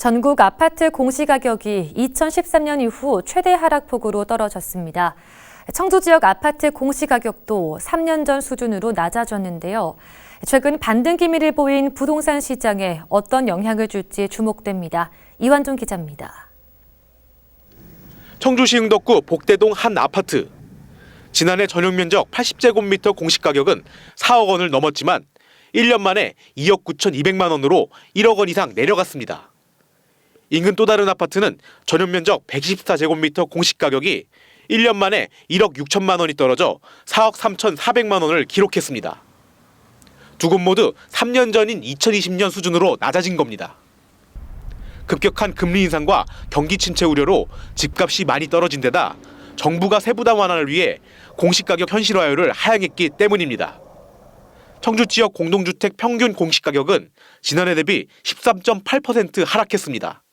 전국 아파트 공시가격이 2013년 이후 최대 하락폭으로 떨어졌습니다. 청주 지역 아파트 공시가격도 3년 전 수준으로 낮아졌는데요. 최근 반등 기미를 보인 부동산 시장에 어떤 영향을 줄지 주목됩니다. 이완종 기자입니다. 청주시 흥덕구 복대동 한 아파트. 지난해 전용 면적 80제곱미터 공시가격은 4억 원을 넘었지만 1년 만에 2억 9,200만 원으로 1억 원 이상 내려갔습니다. 인근 또 다른 아파트는 전용 면적 124제곱미터 공시가격이 1년 만에 1억 6천만 원이 떨어져 4억 3,400만 원을 기록했습니다. 두 곳 모두 3년 전인 2020년 수준으로 낮아진 겁니다. 급격한 금리 인상과 경기 침체 우려로 집값이 많이 떨어진 데다 정부가 세부담 완화를 위해 공시가격 현실화율을 하향했기 때문입니다. 청주 지역 공동주택 평균 공시가격은 지난해 대비 13.8% 하락했습니다.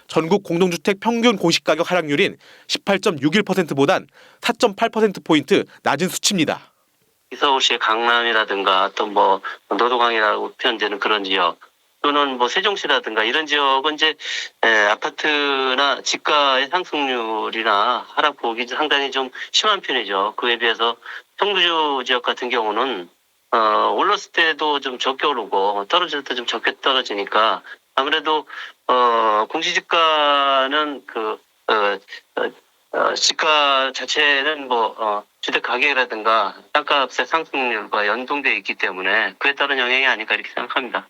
전국 공동주택 평균 공시가격 하락률인 18.61%보단 4.8%포인트 낮은 수치입니다. 서울시의 강남이라든가 또 노도강이라고 표현되는 그런 지역 또는 세종시라든가 이런 지역은 이제 아파트나 지가의 상승률이나 하락폭이 상당히 좀 심한 편이죠. 그에 비해서 청주 지역 같은 경우는 올랐을 때도 좀 적게 오르고 떨어질 때 좀 적게 떨어지니까 아무래도 공시지가는 지가 자체는 주택 가격이라든가 땅값의 상승률과 연동되어 있기 때문에 그에 따른 영향이 아닐까 이렇게 생각합니다.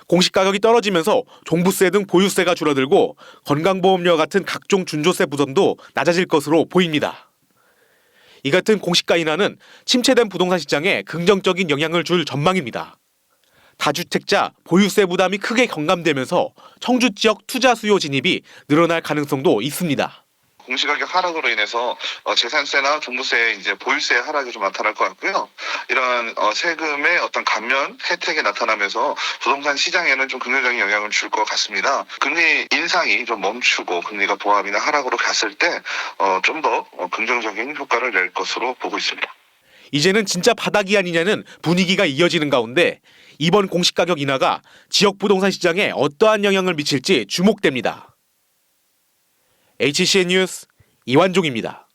공시가격이 떨어지면서 종부세 등 보유세가 줄어들고 건강보험료와 같은 각종 준조세 부담도 낮아질 것으로 보입니다. 이 같은 공시가 인하는 침체된 부동산 시장에 긍정적인 영향을 줄 전망입니다. 다주택자 보유세 부담이 크게 경감되면서 청주 지역 투자 수요 진입이 늘어날 가능성도 있습니다. 공시가격 하락으로 인해서 재산세나 종부세, 보유세 하락이 좀 나타날 것 같고요. 이러한 세금의 어떤 감면 혜택이 나타나면서 부동산 시장에는 좀 긍정적인 영향을 줄 것 같습니다. 금리 인상이 좀 멈추고 금리가 보합이나 하락으로 갔을 때 좀 더 긍정적인 효과를 낼 것으로 보고 있습니다. 이제는 진짜 바닥이 아니냐는 분위기가 이어지는 가운데 이번 공시가격 인하가 지역 부동산 시장에 어떠한 영향을 미칠지 주목됩니다. HCN 뉴스 이완종입니다.